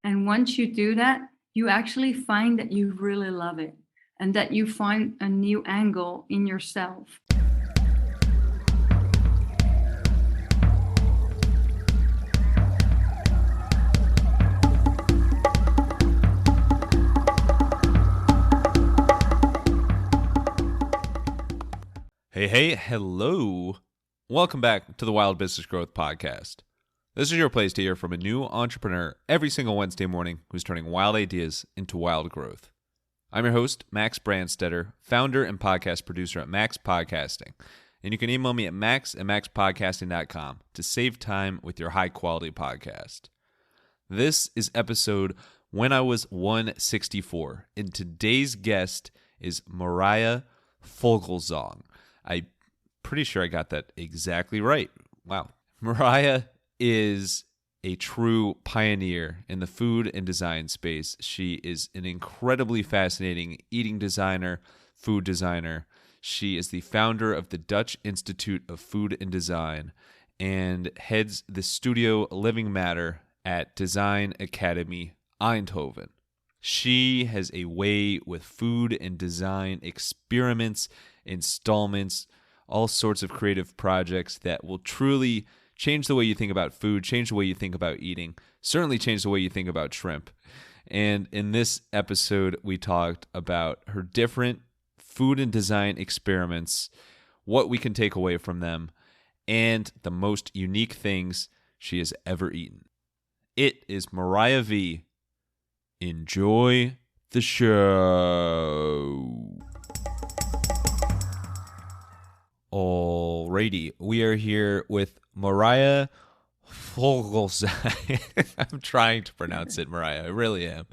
And once you do that, you actually find that you really love it and that you find a new angle in yourself. Hey, hello. Welcome back to the Wild Business Growth Podcast. This is your place to hear from a new entrepreneur every single Wednesday morning who's turning wild ideas into wild growth. I'm your host, Max Branstetter, founder and podcast producer at MaxPodcasting. And you can email me at max@maxpodcasting.com to save time with your high-quality podcast. This is episode When I Was 164, and today's guest is Marije Vogelzang. I'm pretty sure I got that exactly right. Wow. Marije is a true pioneer in the food and design space. She is an incredibly fascinating eating designer, food designer. She is the founder of the Dutch Institute of Food and Design and heads the studio Living Matter at Design Academy Eindhoven. She has a way with food and design experiments, installments, all sorts of creative projects that will truly change the way you think about food, change the way you think about eating, certainly change the way you think about shrimp. And in this episode, we talked about her different food and design experiments, what we can take away from them, and the most unique things she has ever eaten. It is Marije V. Enjoy the show. Alrighty, we are here with Marije Vogelzang. I'm trying to pronounce it, Marije. I really am.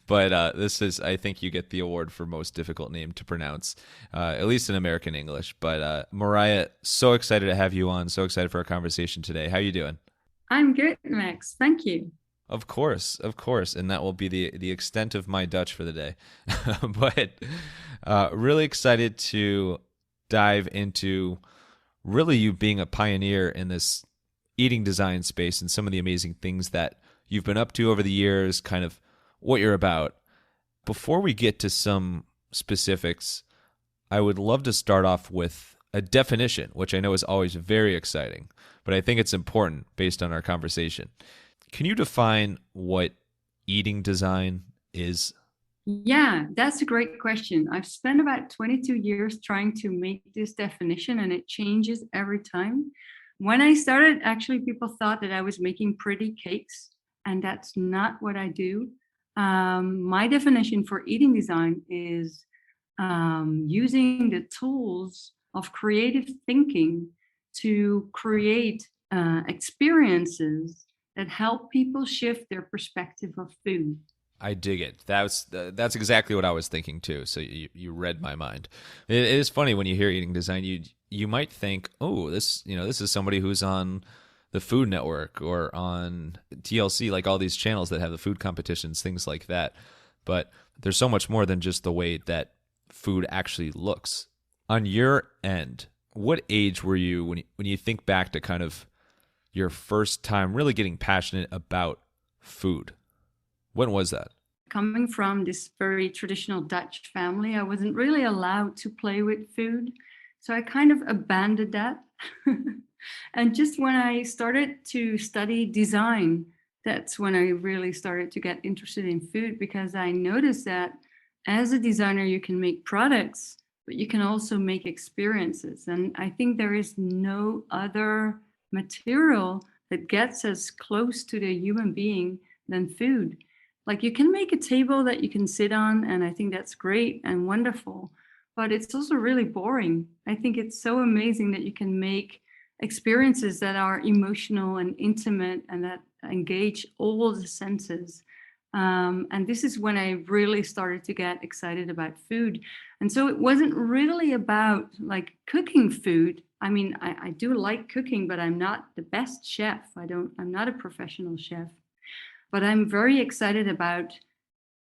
But this is, I think you get the award for most difficult name to pronounce, at least in American English. But Marije, so excited to have you on. So excited for our conversation today. How you doing? I'm good, Max. Thank you. Of course. And that will be the extent of my Dutch for the day. But really excited to dive into really you being a pioneer in this eating design space and some of the amazing things that you've been up to over the years, kind of what you're about. Before we get to some specifics, I would love to start off with a definition, which I know is always very exciting, but I think it's important based on our conversation. Can you define what eating design is? Yeah, that's a great question. I've spent about 22 years trying to make this definition, and it changes every time. When I started, actually, people thought that I was making pretty cakes, and that's not what I do. My definition for eating design is using the tools of creative thinking to create experiences that help people shift their perspective of food. I dig it. That's exactly what I was thinking too. So you read my mind. It is funny when you hear eating design, you might think, oh, this is somebody who's on the Food Network or on TLC, like all these channels that have the food competitions, things like that. But there's so much more than just the way that food actually looks. On your end, what age were you when you think back to kind of your first time really getting passionate about food? When was that? Coming from this very traditional Dutch family, I wasn't really allowed to play with food. So I kind of abandoned that. And just when I started to study design, that's when I really started to get interested in food, because I noticed that as a designer, you can make products, but you can also make experiences. And I think there is no other material that gets as close to the human being than food. Like, you can make a table that you can sit on, and I think that's great and wonderful, but it's also really boring. I think it's so amazing that you can make experiences that are emotional and intimate and that engage all the senses. And this is when I really started to get excited about food. And so it wasn't really about like cooking food. I mean, I do like cooking, but I'm not the best chef. I'm not a professional chef. But I'm very excited about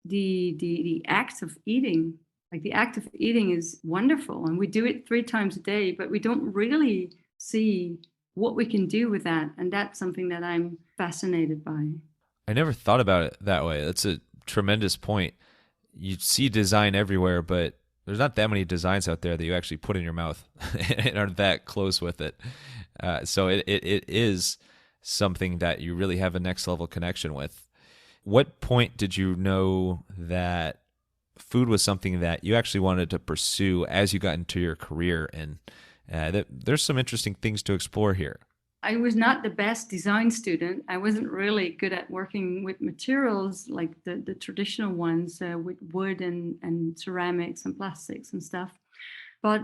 the act of eating. Like, the act of eating is wonderful, and we do it 3 times a day, but we don't really see what we can do with that. And that's something that I'm fascinated by. I never thought about it that way. That's a tremendous point. You see design everywhere, but there's not that many designs out there that you actually put in your mouth and are that close with it. So it is something that you really have a next level connection with. What point did you know that food was something that you actually wanted to pursue as you got into your career? And there's some interesting things to explore here. I was not the best design student. I wasn't really good at working with materials like the traditional ones with wood and ceramics and plastics and stuff. But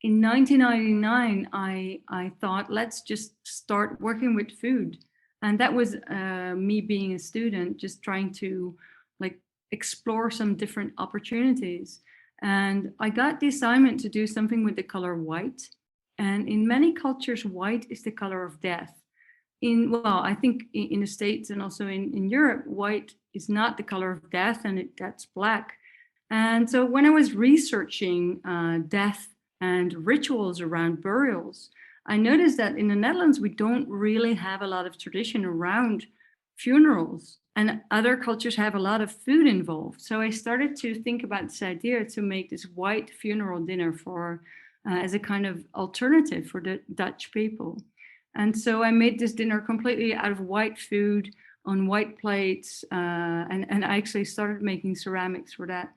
in 1999, I thought, let's just start working with food. And that was me being a student, just trying to like explore some different opportunities. And I got the assignment to do something with the color white. And in many cultures, white is the color of death. I think in the States and also in Europe, white is not the color of death, and that's black. And so when I was researching death and rituals around burials, I noticed that in the Netherlands, we don't really have a lot of tradition around funerals, and other cultures have a lot of food involved. So I started to think about this idea to make this white funeral dinner for as a kind of alternative for the Dutch people. And so I made this dinner completely out of white food on white plates. And I actually started making ceramics for that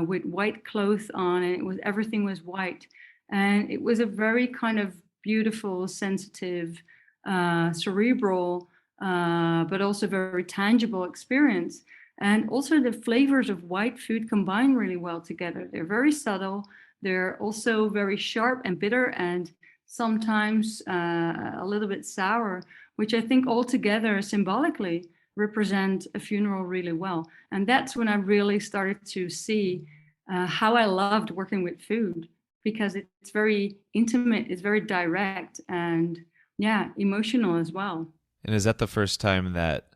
with white cloth on, and everything was white. And it was a very kind of beautiful, sensitive, cerebral, but also very tangible experience. And also the flavors of white food combine really well together. They're very subtle. They're also very sharp and bitter, and sometimes a little bit sour, which I think altogether symbolically represent a funeral really well. And that's when I really started to see how I loved working with food, because it's very intimate, it's very direct, and emotional as well. And is that the first time that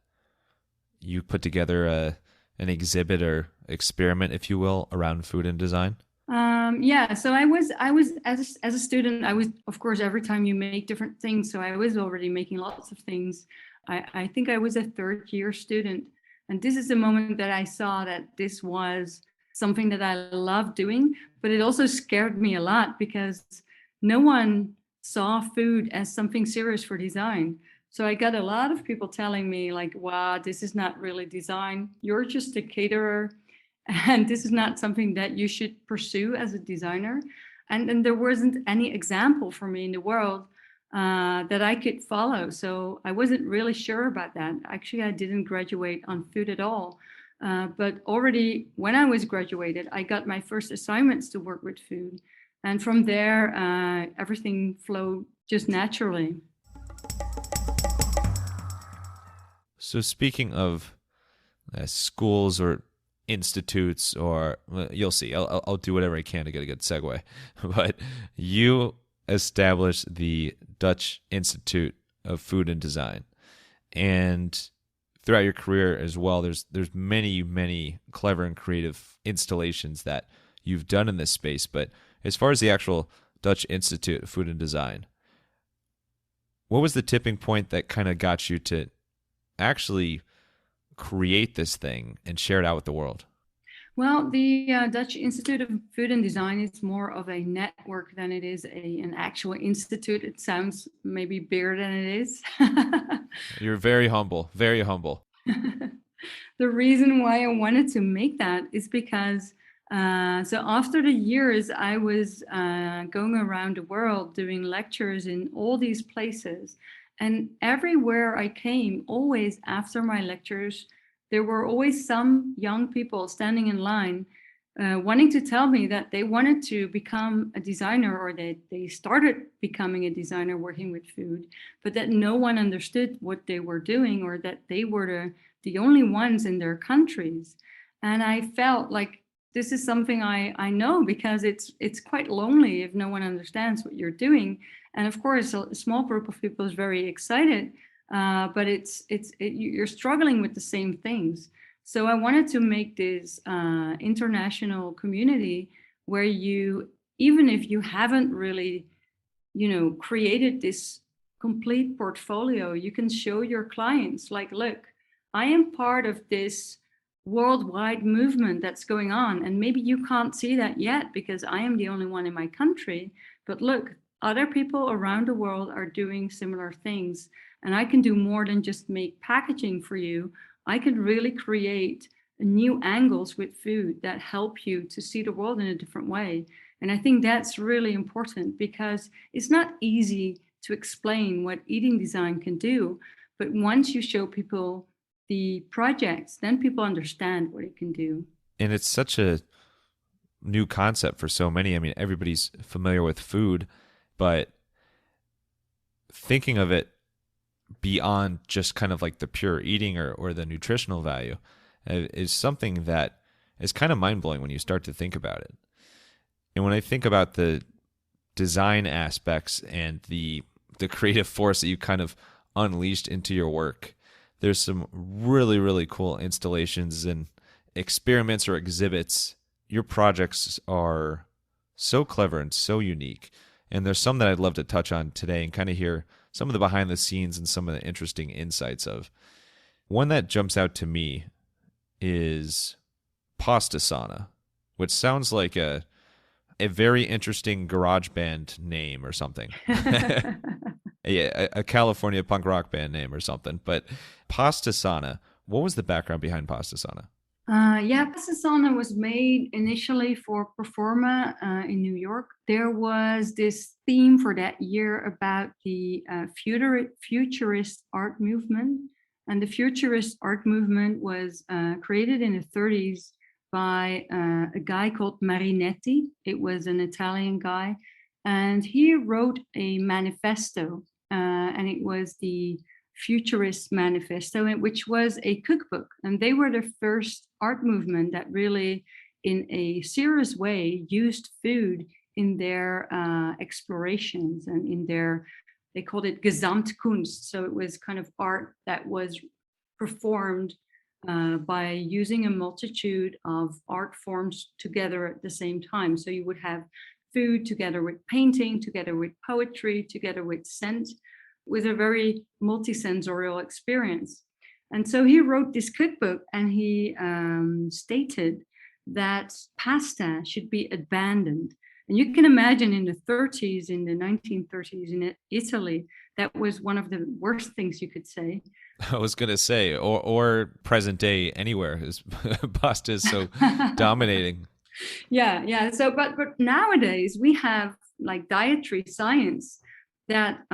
you put together an exhibit or experiment, if you will, around food and design? So I was as a student, I was, of course, every time you make different things. So I was already making lots of things. I think I was a third year student. And this is the moment that I saw that this was something that I loved doing, but it also scared me a lot because no one saw food as something serious for design. So I got a lot of people telling me like, wow, this is not really design. You're just a caterer. And this is not something that you should pursue as a designer. And then there wasn't any example for me in the world that I could follow. So I wasn't really sure about that. Actually, I didn't graduate on food at all. But already when I was graduated, I got my first assignments to work with food. And from there, everything flowed just naturally. So speaking of schools or institutes, or you'll see, I'll do whatever I can to get a good segue. But you established the Dutch Institute of Food and Design, and throughout your career as well, there's many clever and creative installations that you've done in this space. But as far as the actual Dutch Institute of Food and Design, what was the tipping point that kind of got you to actually create this thing and share it out with the world? Well, the Dutch Institute of Food and Design is more of a network than it is an actual institute. It sounds maybe bigger than it is. You're very humble, very humble. The reason why I wanted to make that is because so after the years, I was going around the world doing lectures in all these places. And everywhere I came, always after my lectures, there were always some young people standing in line wanting to tell me that they wanted to become a designer, or that they started becoming a designer working with food, but that no one understood what they were doing, or that they were the only ones in their countries. And I felt like this is something I know, because it's quite lonely if no one understands what you're doing. And of course, a small group of people is very excited, but you're struggling with the same things. So I wanted to make this international community where you, even if you haven't really, created this complete portfolio, you can show your clients like, look, I am part of this worldwide movement that's going on. And maybe you can't see that yet because I am the only one in my country. But look, other people around the world are doing similar things. And I can do more than just make packaging for you. I can really create new angles with food that help you to see the world in a different way. And I think that's really important because it's not easy to explain what eating design can do. But once you show people the projects, then people understand what it can do. And it's such a new concept for so many. I mean, everybody's familiar with food, but thinking of it beyond just kind of like the pure eating or the nutritional value is something that is kind of mind-blowing when you start to think about it. And when I think about the design aspects and the creative force that you kind of unleashed into your work, there's some really, really cool installations and experiments or exhibits. Your projects are so clever and so unique. And there's some that I'd love to touch on today and kind of hear some of the behind the scenes and some of the interesting insights of. One that jumps out to me is Pasta Sauna, which sounds like a very interesting garage band name or something. Yeah, a California punk rock band name or something. But Pasta Sauna, what was the background behind Pasta Sauna? Pasta Sauna was made initially for Performa in New York. There was this theme for that year about the futurist art movement. And the futurist art movement was created in the 30s by a guy called Marinetti. It was an Italian guy. And he wrote a manifesto, and it was the Futurist Manifesto, which was a cookbook. And they were the first art movement that really, in a serious way, used food in their explorations and in their, they called it Gesamtkunst. So it was kind of art that was performed by using a multitude of art forms together at the same time. So you would have food together with painting, together with poetry, together with scent, with a very multisensorial experience. And so he wrote this cookbook, and he stated that pasta should be abandoned. And you can imagine in the 30s, in the 1930s in Italy, that was one of the worst things you could say. I was going to say, or present day anywhere, pasta is so dominating. Yeah. So, but nowadays we have like dietary science that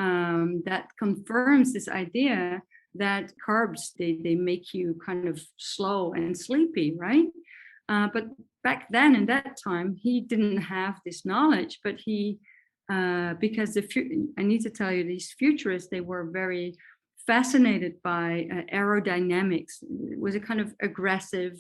confirms this idea that carbs, they make you kind of slow and sleepy, right? But back then, in that time, he didn't have this knowledge. But he, because I need to tell you, these futurists, they were very fascinated by aerodynamics. It was a kind of aggressive.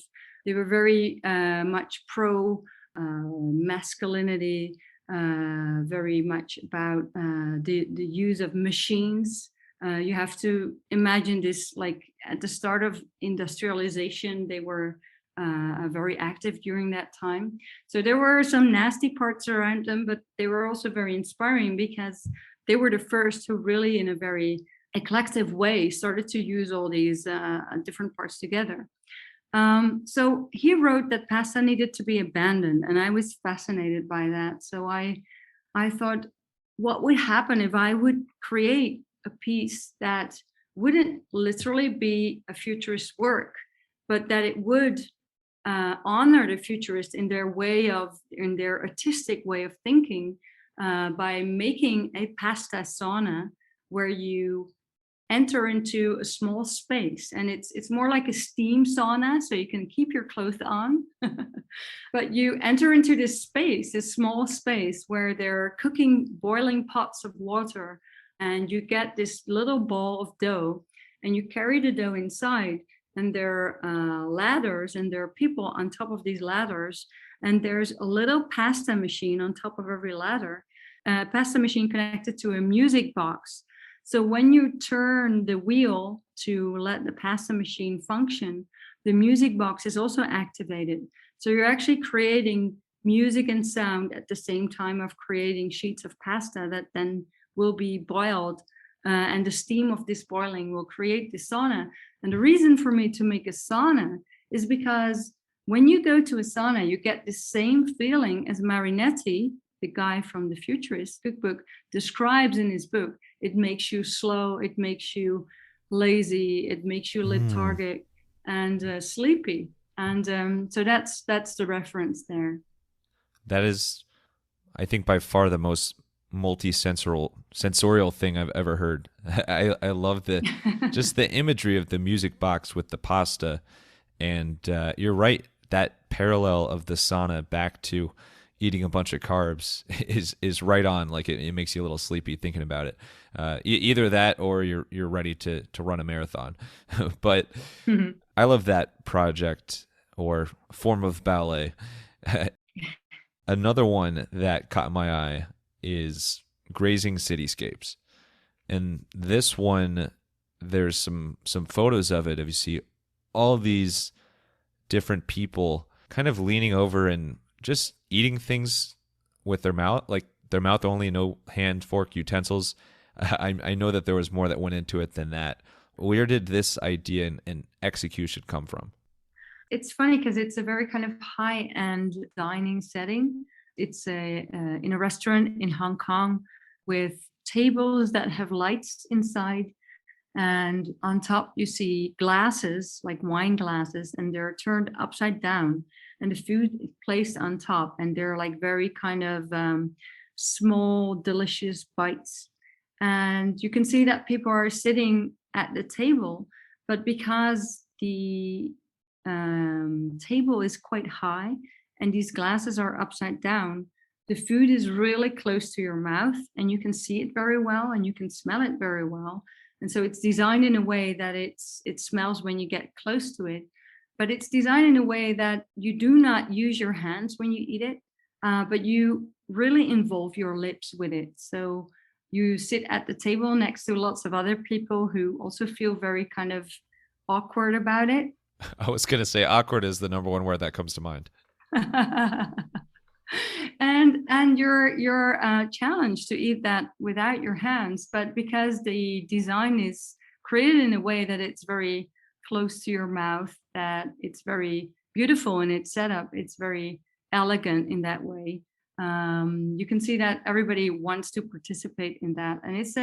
They were very much pro masculinity. Very much about the use of machines. You have to imagine this, like at the start of industrialization, they were very active during that time. So there were some nasty parts around them, but they were also very inspiring because they were the first who really, in a very eclectic way, started to use all these different parts together. So he wrote that pasta needed to be abandoned, and I was fascinated by that. So I thought, what would happen if I would create a piece that wouldn't literally be a futurist work, but that it would honor the futurists in their artistic way of thinking by making a pasta sauna where you enter into a small space, and it's more like a steam sauna, so you can keep your clothes on, but you enter into this space, this small space where they're cooking boiling pots of water, and you get this little ball of dough, and you carry the dough inside, and there are ladders, and there are people on top of these ladders, and there's a little pasta machine on top of every ladder, a pasta machine connected to a music box. So when you turn the wheel to let the pasta machine function, the music box is also activated. So you're actually creating music and sound at the same time of creating sheets of pasta that then will be boiled and the steam of this boiling will create the sauna. And the reason for me to make a sauna is because when you go to a sauna, you get the same feeling as Marinetti, the guy from the Futurist cookbook, describes in his book. It makes you slow, it makes you lazy, it makes you lethargic and sleepy. And so that's the reference there. That is, I think, by far the most sensorial thing I've ever heard. I love just the imagery of the music box with the pasta. And you're right, that parallel of the sauna back to eating a bunch of carbs is right on. Like it makes you a little sleepy thinking about it. Either that or you're ready to run a marathon. But I love that project or form of ballet. Another one that caught my eye is Grazing Cityscapes. And this one, there's some photos of it. If you see all these different people kind of leaning over and just eating things with their mouth, like their mouth only, no hand, fork, utensils. I know that there was more that went into it than that. Where did this idea and execution come from? It's funny because it's a very kind of high-end dining setting. It's in a restaurant in Hong Kong with tables that have lights inside. And on top, you see glasses, like wine glasses, and they're turned upside down. And the food is placed on top. And they're like very kind of small, delicious bites. And you can see that people are sitting at the table. But because the table is quite high and these glasses are upside down, the food is really close to your mouth and you can see it very well and you can smell it very well. And so it's designed in a way that it smells when you get close to it, but it's designed in a way that you do not use your hands when you eat it, but you really involve your lips with it. So you sit at the table next to lots of other people who also feel very kind of awkward about it. I was going to say awkward is the number one word that comes to mind. and you're challenged to eat that without your hands, but because the design is created in a way that it's very close to your mouth, that it's very beautiful in its setup, it's very elegant in that way. You can see that everybody wants to participate in that, and it's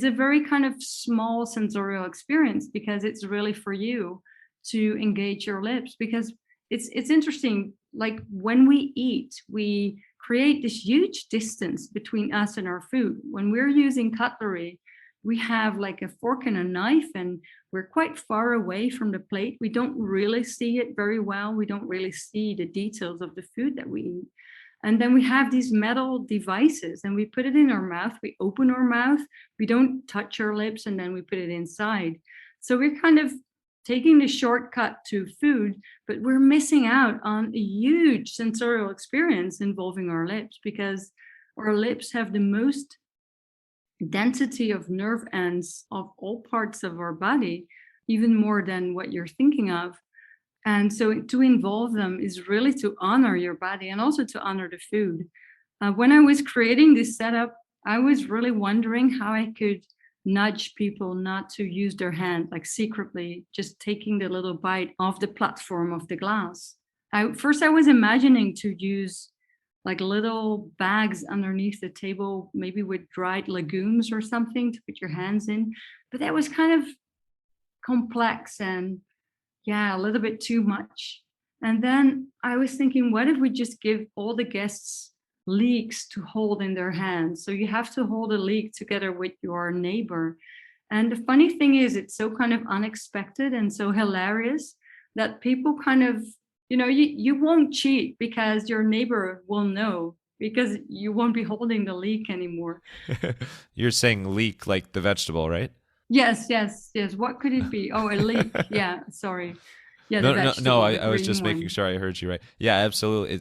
a very kind of small sensorial experience because it's really for you to engage your lips, because it's interesting. Like when we eat, we create this huge distance between us and our food. When we're using cutlery, we have like a fork and a knife and we're quite far away from the plate. We don't really see it very well. We don't really see the details of the food that we eat. And then we have these metal devices and we put it in our mouth. We open our mouth, we don't touch our lips, and then we put it inside. So we're kind of taking the shortcut to food, but we're missing out on a huge sensorial experience involving our lips, because our lips have the most density of nerve ends of all parts of our body, even more than what you're thinking of. And so to involve them is really to honor your body and also to honor the food. When I was creating this setup, I was really wondering how I could nudge people not to use their hand, like secretly just taking the little bite off the platform of the glass. First I was imagining to use like little bags underneath the table, maybe with dried legumes or something to put your hands in, but that was kind of complex and a little bit too much. And then I was thinking, what if we just give all the guests leeks to hold in their hands? So you have to hold a leek together with your neighbor. And the funny thing is, it's so kind of unexpected and so hilarious that people kind of, you won't cheat because your neighbor will know, because you won't be holding the leek anymore. You're saying leek like the vegetable, right? Yes. What could it be? Oh, a leek. Yeah, sorry. Yeah, no. I was just making sure I heard you right. Yeah, absolutely.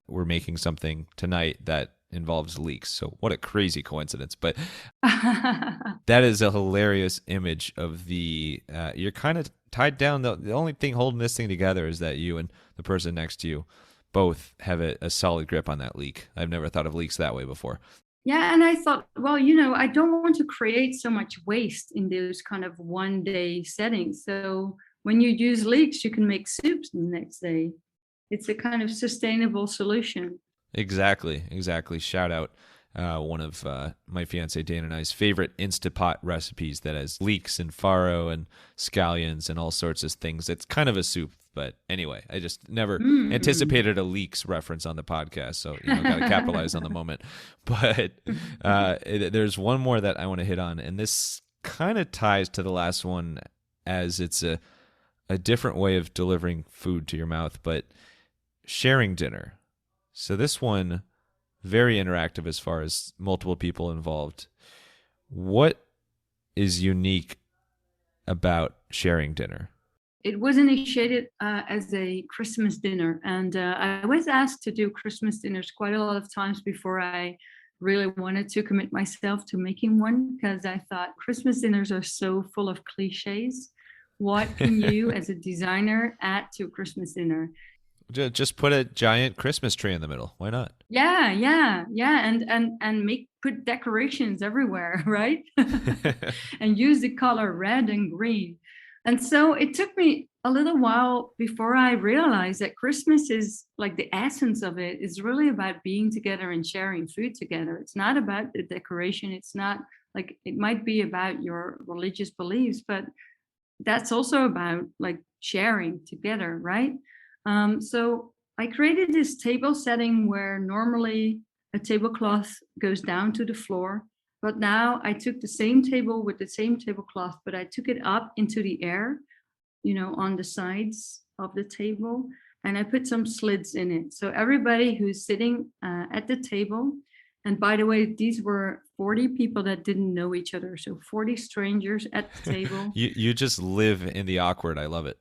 We're making something tonight that involves leeks. So what a crazy coincidence. But that is a hilarious image of you're kind of tied down. The only thing holding this thing together is that you and the person next to you both have a solid grip on that leek. I've never thought of leeks that way before. Yeah, and I thought, well, I don't want to create so much waste in those kind of one day settings. So when you use leeks, you can make soups the next day. It's a kind of sustainable solution. Exactly, exactly. Shout out one of my fiance Dana and I's favorite Instapot recipes that has leeks and farro and scallions and all sorts of things. It's kind of a soup, but anyway, I just never Mm. anticipated a leeks reference on the podcast, so got to capitalize on the moment. But there's one more that I want to hit on, and this kind of ties to the last one, as it's a different way of delivering food to your mouth, but sharing dinner. So this one, very interactive as far as multiple people involved. What is unique about sharing dinner? It was initiated as a Christmas dinner, and I was asked to do Christmas dinners quite a lot of times before I really wanted to commit myself to making one, because I thought Christmas dinners are so full of cliches. What can you, as a designer, add to a Christmas dinner? Just put a giant Christmas tree in the middle. Why not? Yeah, and make put decorations everywhere, right? And use the color red and green. And so it took me a little while before I realized that Christmas is like the essence of it is really about being together and sharing food together. It's not about the decoration. It's not like it might be about your religious beliefs, but that's also about like sharing together, right? So I created this table setting where normally a tablecloth goes down to the floor, but now I took the same table with the same tablecloth, but I took it up into the air, on the sides of the table, and I put some slits in it. So everybody who's sitting at the table, and by the way, these were 40 people that didn't know each other. So 40 strangers at the table. You just live in the awkward. I love it.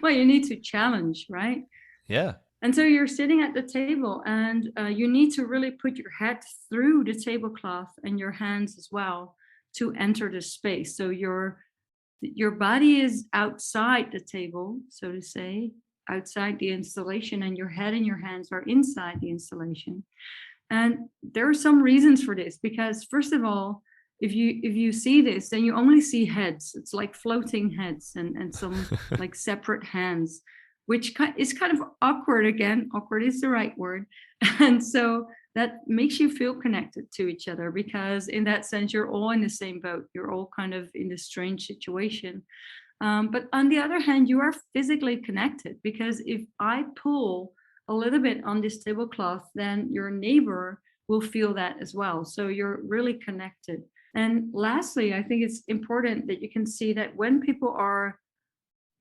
Well, you need to challenge, right? Yeah. And so you're sitting at the table, and you need to really put your head through the tablecloth and your hands as well to enter the space. So your body is outside the table, so to say, outside the installation, and your head and your hands are inside the installation. And there are some reasons for this, because first of all, if you see this, then you only see heads. It's like floating heads and some like separate hands, which is kind of awkward. Again, awkward is the right word. And so that makes you feel connected to each other, because in that sense, you're all in the same boat. You're all kind of in this strange situation. But on the other hand, you are physically connected, because if I pull a little bit on this tablecloth, then your neighbor will feel that as well. So you're really connected. And lastly, I think it's important that you can see that when people are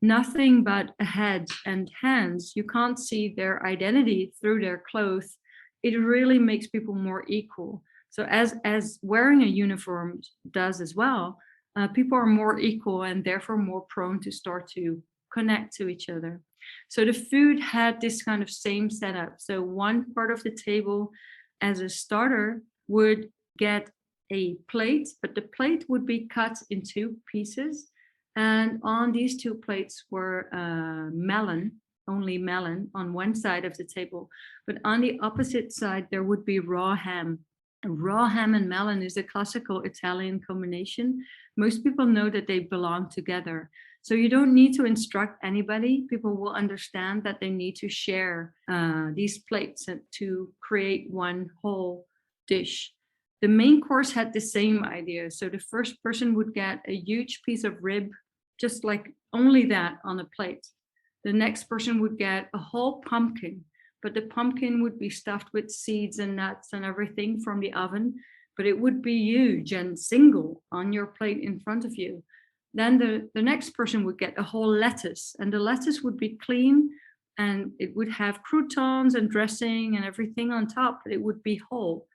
nothing but a head and hands, you can't see their identity through their clothes. It really makes people more equal. So as wearing a uniform does as well, people are more equal and therefore more prone to start to connect to each other. So the food had this kind of same setup. So one part of the table as a starter would get a plate, but the plate would be cut in two pieces. And on these two plates were melon, only melon on one side of the table. But on the opposite side, there would be raw ham. Raw ham and melon is a classical Italian combination. Most people know that they belong together. So you don't need to instruct anybody. People will understand that they need to share these plates to create one whole dish. The main course had the same idea. So the first person would get a huge piece of rib, just like only that on a plate. The next person would get a whole pumpkin, but the pumpkin would be stuffed with seeds and nuts and everything from the oven, but it would be huge and single on your plate in front of you. Then the next person would get a whole lettuce, and the lettuce would be clean and it would have croutons and dressing and everything on top, but it would be whole.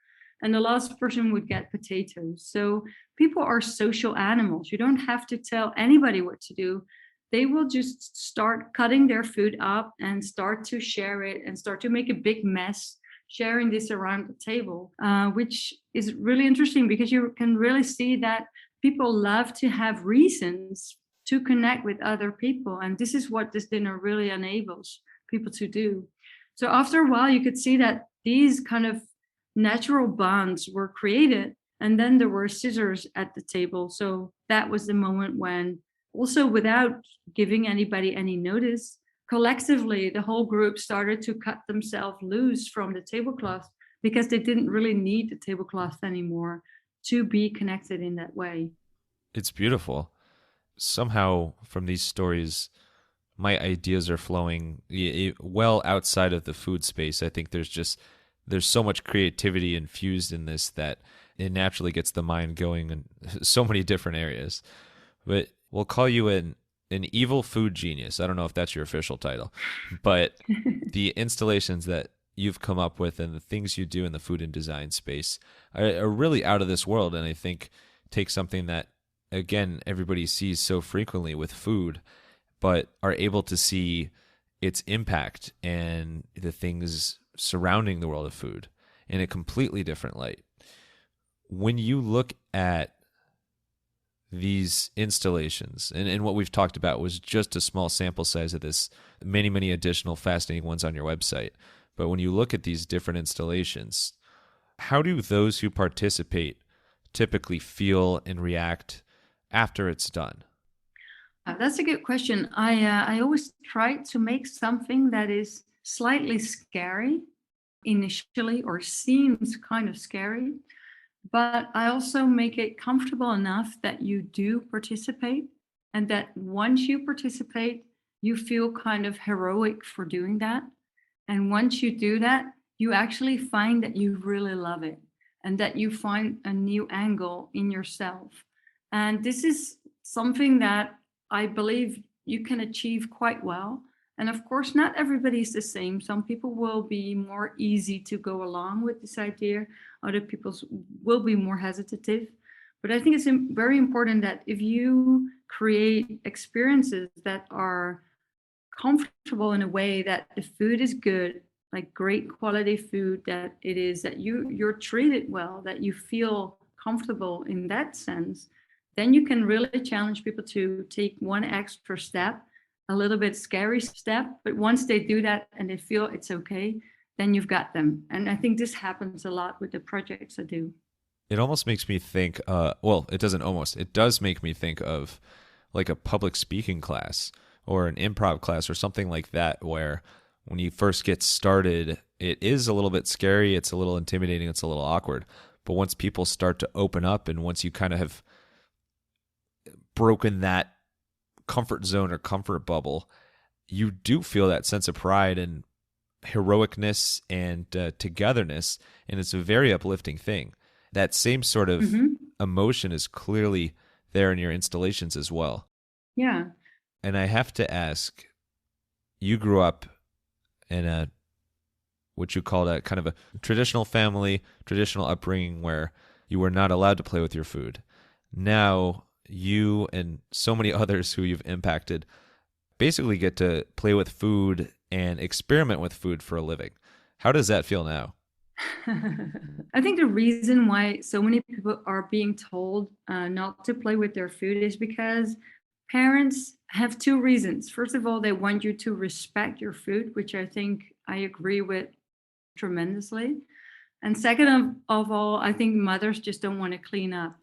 And the last person would get potatoes. So people are social animals. You don't have to tell anybody what to do. They will just start cutting their food up and start to share it and start to make a big mess, sharing this around the table, which is really interesting, because you can really see that people love to have reasons to connect with other people. And this is what this dinner really enables people to do. So after a while, you could see that these kind of natural bonds were created. And then there were scissors at the table. So that was the moment when, also without giving anybody any notice, collectively, the whole group started to cut themselves loose from the tablecloth because they didn't really need the tablecloth anymore to be connected in that way. It's beautiful. Somehow, from these stories, my ideas are flowing well outside of the food space. I think there's so much creativity infused in this that it naturally gets the mind going in so many different areas. But we'll call you an evil food genius. I don't know if that's your official title, but the installations that you've come up with and the things you do in the food and design space are really out of this world. And I think take something that, again, everybody sees so frequently with food, but are able to see its impact and the things surrounding the world of food in a completely different light. When you look at these installations, and what we've talked about was just a small sample size of this, many, many additional fascinating ones on your website. But when you look at these different installations, how do those who participate typically feel and react after it's done? That's a good question. I always try to make something that is slightly scary initially, or seems kind of scary, but I also make it comfortable enough that you do participate, and that once you participate, you feel kind of heroic for doing that. And once you do that, you actually find that you really love it and that you find a new angle in yourself. And this is something that I believe you can achieve quite well. And of course, not everybody is the same. Some people will be more easy to go along with this idea. Other people will be more hesitative. But I think it's very important that if you create experiences that are comfortable in a way that the food is good, like great quality food, that it is that you're treated well, that you feel comfortable in that sense, then you can really challenge people to take one extra step, a little bit scary step. But once they do that and they feel it's okay, then you've got them. And I think this happens a lot with the projects I do. It almost makes me think, it does make me think of like a public speaking class or an improv class or something like that, where when you first get started, it is a little bit scary, it's a little intimidating, it's a little awkward. But once people start to open up, and once you kind of have broken that comfort zone or comfort bubble, you do feel that sense of pride and heroicness and togetherness, and it's a very uplifting thing. That same sort of emotion is clearly there in your installations as well. Yeah. And I have to ask, you grew up in a what you called a kind of a traditional family, traditional upbringing where you were not allowed to play with your food. Now you and so many others who you've impacted basically get to play with food and experiment with food for a living. How does that feel now? I think the reason why so many people are being told not to play with their food is because parents have two reasons. First of all, they want you to respect your food, which I think I agree with tremendously. And second of all, I think mothers just don't want to clean up.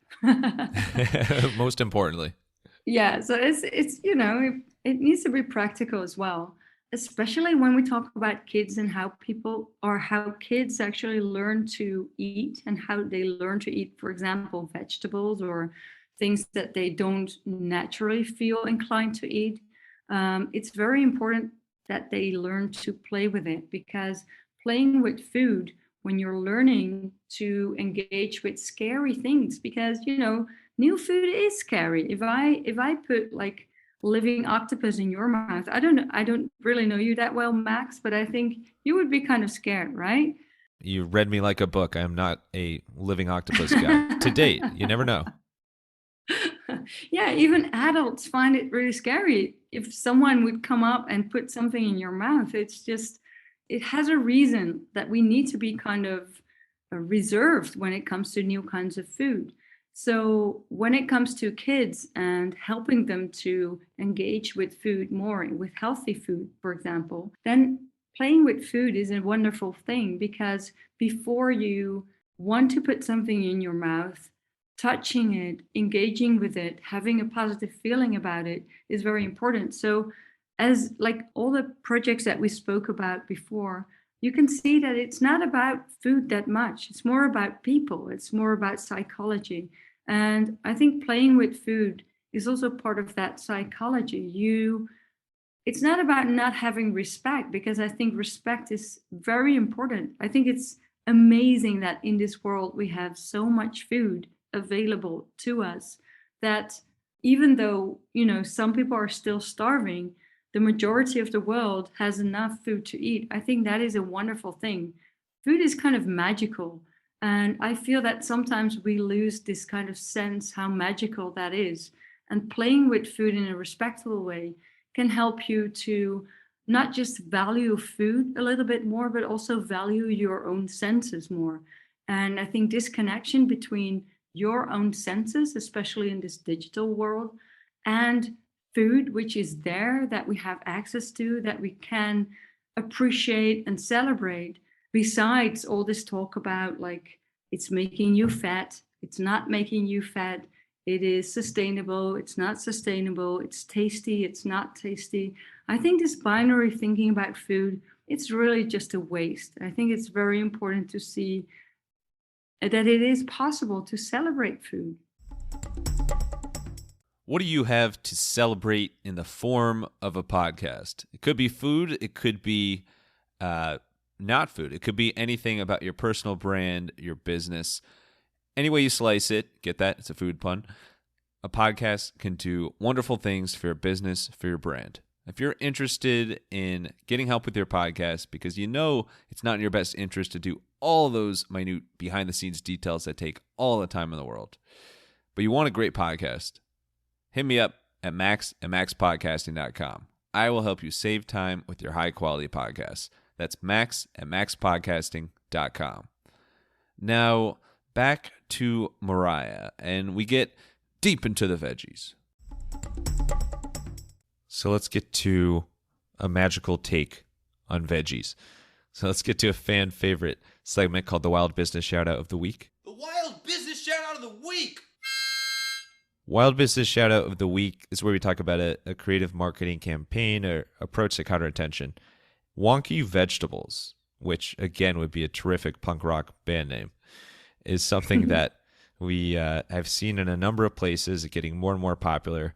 Most importantly. Yeah, so it's it needs to be practical as well, especially when we talk about kids and how kids actually learn to eat and how they learn to eat, for example, vegetables or things that they don't naturally feel inclined to eat. It's very important that they learn to play with it, because playing with food, when you're learning to engage with scary things, because new food is scary. If I put like living octopus in your mouth, I don't really know you that well, Max, but I think you would be kind of scared, right? You read me like a book. I am not a living octopus guy. To date, you never know. Yeah, even adults find it really scary if someone would come up and put something in your mouth. It has a reason that we need to be kind of reserved when it comes to new kinds of food. So when it comes to kids and helping them to engage with food more, with healthy food, for example, then playing with food is a wonderful thing, because before you want to put something in your mouth, touching it, engaging with it, having a positive feeling about it is very important. So, as like all the projects that we spoke about before, you can see that it's not about food that much. It's more about people, it's more about psychology. And I think playing with food is also part of that psychology. It's not about not having respect, because I think respect is very important. I think it's amazing that in this world we have so much food available to us, that even though, some people are still starving, the majority of the world has enough food to eat. I think that is a wonderful thing. Food is kind of magical. And I feel that sometimes we lose this kind of sense how magical that is. And playing with food in a respectful way can help you to not just value food a little bit more, but also value your own senses more. And I think this connection between your own senses, especially in this digital world, and food, which is there, that we have access to, that we can appreciate and celebrate, besides all this talk about like it's making you fat, it's not making you fat, it is sustainable, it's not sustainable, it's tasty, it's not tasty. I think this binary thinking about food, it's really just a waste. I think it's very important to see that it is possible to celebrate food. What do you have to celebrate in the form of a podcast? It could be food. It could be not food. It could be anything about your personal brand, your business. Any way you slice it, get that? It's a food pun. A podcast can do wonderful things for your business, for your brand. If you're interested in getting help with your podcast, because you know it's not in your best interest to do all those minute behind-the-scenes details that take all the time in the world, but you want a great podcast, hit me up at max@maxpodcasting.com. I will help you save time with your high-quality podcasts. That's max@maxpodcasting.com. Now, back to Marije, and we get deep into the veggies. So let's get to a magical take on veggies. So let's get to a fan favorite segment called the Wild Business Shoutout of the Week. The Wild Business Shoutout of the Week! Wild Business Shoutout of the Week is where we talk about a creative marketing campaign or approach to counter attention. Wonky Vegetables, which again would be a terrific punk rock band name, is something that we have seen in a number of places, getting more and more popular.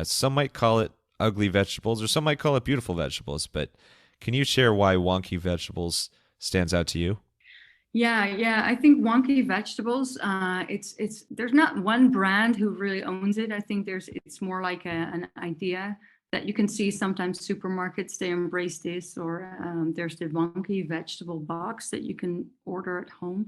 Some might call it ugly vegetables, or some might call it beautiful vegetables, but can you share why Wonky Vegetables stands out to you? Yeah. I think Wonky Vegetables, it's there's not one brand who really owns it. I think it's more like an idea that you can see sometimes supermarkets, they embrace this, or there's the Wonky Vegetable box that you can order at home.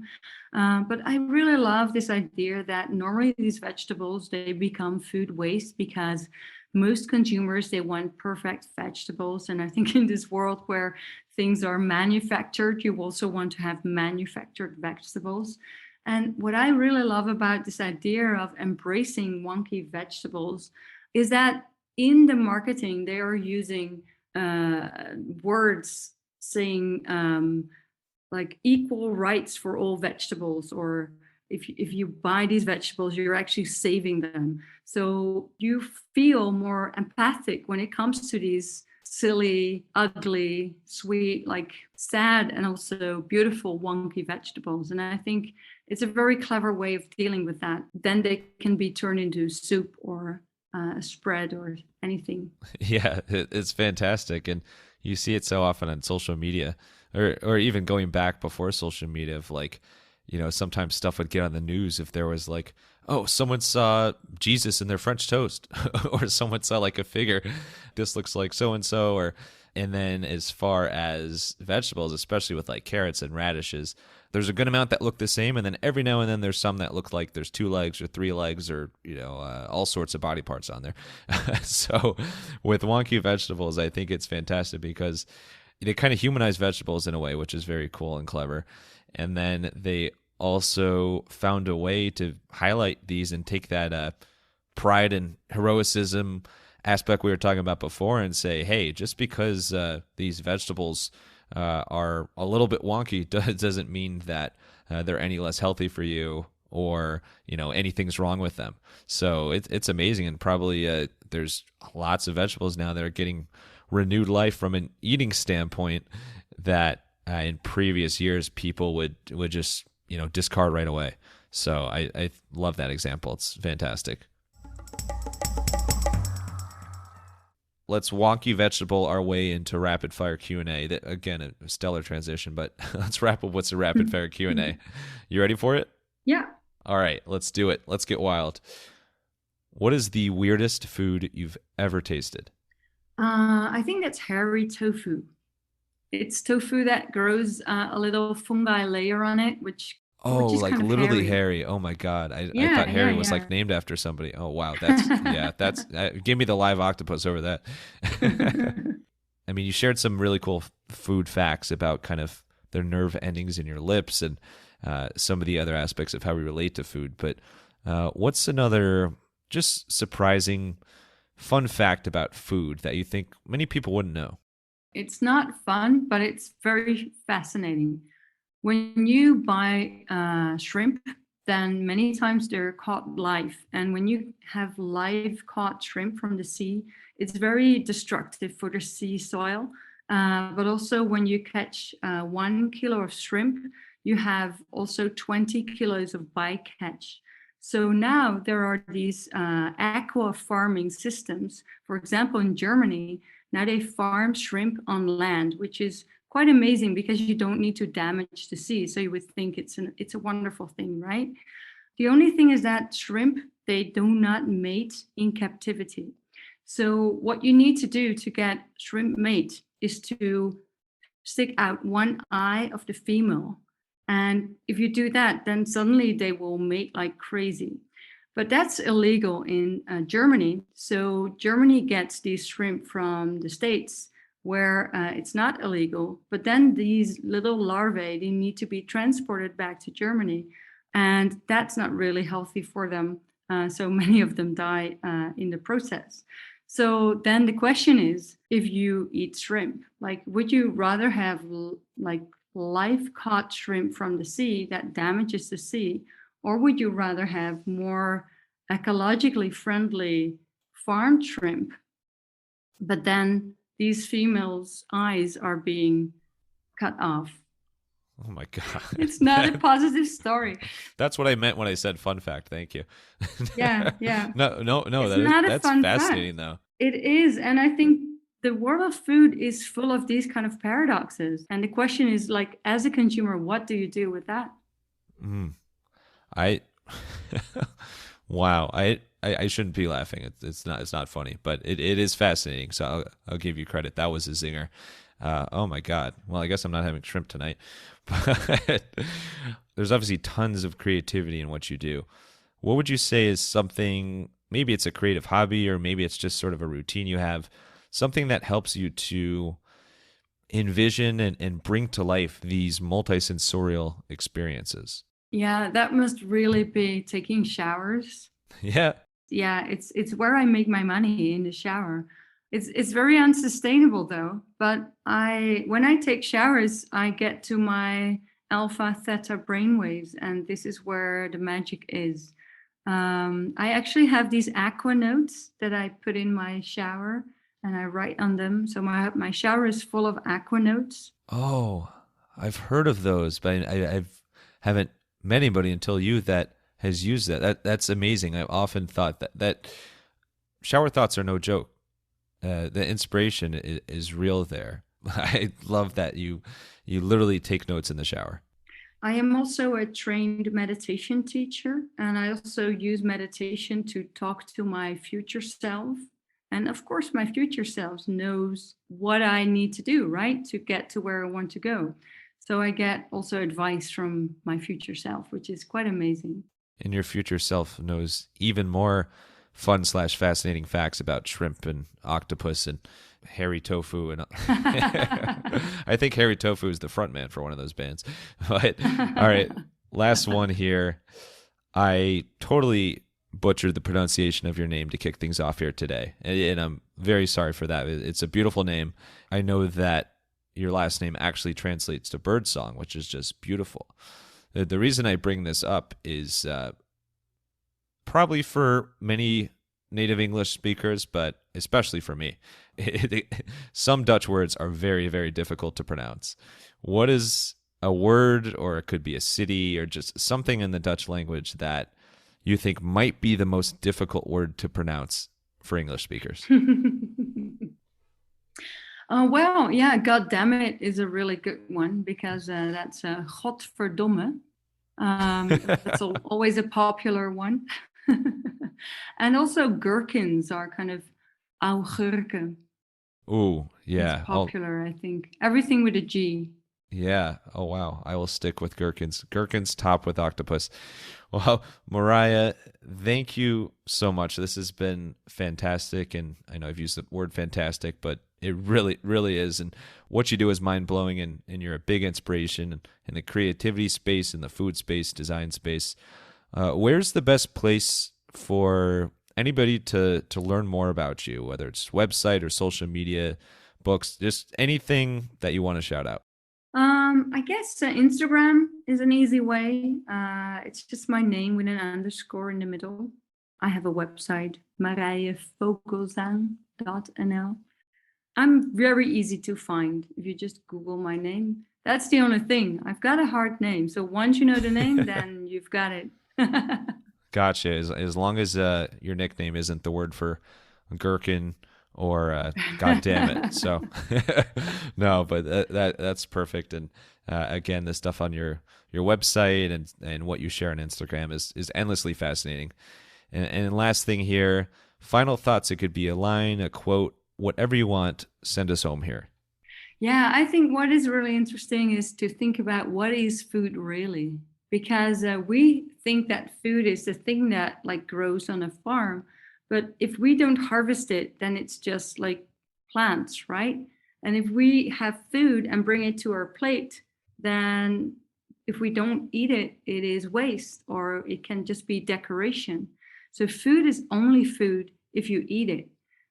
But I really love this idea that normally these vegetables, they become food waste because most consumers, they want perfect vegetables. And I think in this world where things are manufactured, you also want to have manufactured vegetables. And what I really love about this idea of embracing wonky vegetables is that in the marketing, they are using words saying like equal rights for all vegetables, or if you buy these vegetables, you're actually saving them. So you feel more empathic when it comes to these silly, ugly, sweet, like sad, and also beautiful wonky vegetables. And I think it's a very clever way of dealing with that. Then they can be turned into soup or a spread or anything. Yeah, it's fantastic. And you see it so often on social media, or even going back before social media, of like, sometimes stuff would get on the news if there was like, oh, someone saw Jesus in their French toast, or someone saw like a figure, this looks like so-and-so, and then as far as vegetables, especially with like carrots and radishes, there's a good amount that look the same, and then every now and then there's some that look like there's 2 legs or 3 legs, or all sorts of body parts on there. So with wonky vegetables, I think it's fantastic because they kind of humanize vegetables in a way, which is very cool and clever. And then they also found a way to highlight these and take that pride and heroicism aspect we were talking about before and say, hey, just because these vegetables are a little bit wonky doesn't mean that they're any less healthy for you, or anything's wrong with them. So it's amazing, and probably there's lots of vegetables now that are getting renewed life from an eating standpoint that in previous years people would just discard right away. So I love that example. It's fantastic. Let's wonky vegetable our way into rapid fire Q&A. That, again, a stellar transition, but let's wrap up what's a rapid fire Q&A. You ready for it? Yeah. All right, let's do it. Let's get wild. What is the weirdest food you've ever tasted? I think that's hairy tofu. It's tofu that grows a little fungi layer on it, which is like kind of literally hairy. Oh my God. I thought hairy was like named after somebody. Oh wow. That's give me the live octopus over that. I mean, you shared some really cool food facts about kind of their nerve endings in your lips and some of the other aspects of how we relate to food. But what's another just surprising fun fact about food that you think many people wouldn't know? It's not fun, but it's very fascinating. When you buy shrimp, then many times they're caught live. And when you have live caught shrimp from the sea, it's very destructive for the sea soil. But also when you catch 1 kilo of shrimp, you have also 20 kilos of bycatch. So now there are these aqua farming systems. For example, in Germany, now they farm shrimp on land, which is quite amazing because you don't need to damage the sea. So you would think it's a wonderful thing, right? The only thing is that shrimp, they do not mate in captivity. So what you need to do to get shrimp mate is to stick out one eye of the female. And if you do that, then suddenly they will mate like crazy. But that's illegal in Germany. So Germany gets these shrimp from the States where it's not illegal. But then these little larvae, they need to be transported back to Germany. And that's not really healthy for them. So many of them die in the process. So then the question is, if you eat shrimp, like, would you rather have like live caught shrimp from the sea that damages the sea, or would you rather have more ecologically friendly farmed shrimp, but then these females' eyes are being cut off? Oh my God. It's not a positive story. That's what I meant when I said fun fact. Thank you. Yeah. No. That's fascinating though. It is. And I think the world of food is full of these kind of paradoxes. And the question is, like, as a consumer, what do you do with that? Wow. I shouldn't be laughing. It's not funny, but it is fascinating. So I'll give you credit. That was a zinger. Oh my God. Well, I guess I'm not having shrimp tonight, but there's obviously tons of creativity in what you do. What would you say is something, maybe it's a creative hobby, or maybe it's just sort of a routine you have, something that helps you to envision and bring to life these multisensorial experiences? Yeah, that must really be taking showers. Yeah. Yeah, it's where I make my money, in the shower. It's very unsustainable though, but when I take showers, I get to my alpha theta brainwaves, and this is where the magic is. I actually have these aqua notes that I put in my shower, and I write on them. So my shower is full of aqua notes. Oh, I've heard of those, but I haven't met anybody until you that has used that. That's amazing. I've often thought that shower thoughts are no joke. The inspiration is real there. I love that you literally take notes in the shower. I am also a trained meditation teacher, and I also use meditation to talk to my future self. And of course, my future self knows what I need to do, right, to get to where I want to go. So I get also advice from my future self, which is quite amazing. And your future self knows even more fun/fascinating facts about shrimp and octopus and hairy tofu. And I think hairy tofu is the front man for one of those bands. But all right, last one here. I totally butchered the pronunciation of your name to kick things off here today, and I'm very sorry for that. It's a beautiful name. I know that your last name actually translates to birdsong, which is just beautiful. The reason I bring this up is probably for many native English speakers, but especially for me, some Dutch words are very, very difficult to pronounce. What is a word, or it could be a city, or just something in the Dutch language that you think might be the most difficult word to pronounce for English speakers? Well, yeah, God damn it is a really good one, because that's godverdomme. That's always a popular one. And also gherkins are kind of augurken. Ooh, yeah. It's popular, I think. Everything with a G. Yeah. Oh, wow. I will stick with gherkins. Gherkins top with octopus. Well, Marije, thank you so much. This has been fantastic. And I know I've used the word fantastic, but it really, really is. And what you do is mind-blowing, and you're a big inspiration in the creativity space, in the food space, design space. Where's the best place for anybody to learn more about you, whether it's website or social media, books, just anything that you want to shout out? I guess Instagram is an easy way. It's just my name with an underscore in the middle. I have a website, marijevogelzang.nl. I'm very easy to find. If you just Google my name, that's the only thing. I've got a hard name. So once you know the name, then you've got it. Gotcha. As long as your nickname isn't the word for gherkin or God damn it. So no, but that's perfect. And again, the stuff on your website and what you share on Instagram is endlessly fascinating. And last thing here, final thoughts. It could be a line, a quote, whatever you want. Send us home here. Yeah, I think what is really interesting is to think about what is food really, because we think that food is the thing that like grows on a farm. But if we don't harvest it, then it's just like plants, right? And if we have food and bring it to our plate, then if we don't eat it, it is waste, or it can just be decoration. So food is only food if you eat it.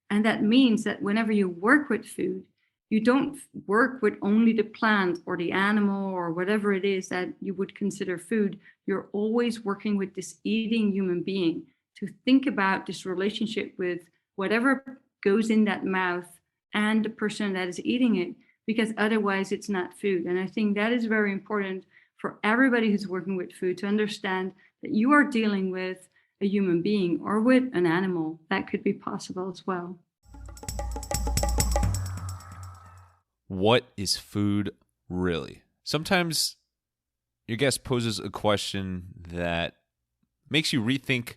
And that means that whenever you work with food, you don't work with only the plant or the animal or whatever it is that you would consider food. You're always working with this eating human being, to think about this relationship with whatever goes in that mouth and the person that is eating it, because otherwise it's not food. And I think that is very important for everybody who's working with food, to understand that you are dealing with a human being or with an animal. That could be possible as well. What is food really? Sometimes your guest poses a question that makes you rethink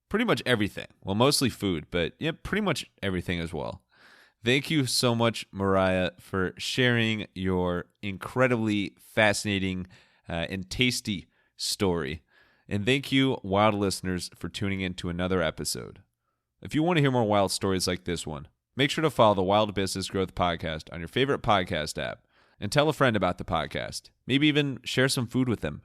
pretty much everything. Well, mostly food, but yeah, pretty much everything as well. Thank you so much, Marije, for sharing your incredibly fascinating and tasty story. And thank you, wild listeners, for tuning in to another episode. If you want to hear more wild stories like this one, make sure to follow the Wild Business Growth Podcast on your favorite podcast app, and tell a friend about the podcast. Maybe even share some food with them.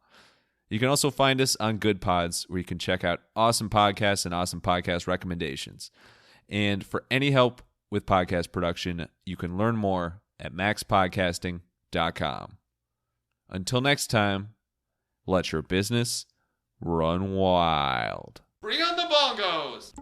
You can also find us on Good Pods, where you can check out awesome podcasts and awesome podcast recommendations. And for any help with podcast production, you can learn more at MaxPodcasting.com. Until next time, let your business run wild. Bring on the bongos!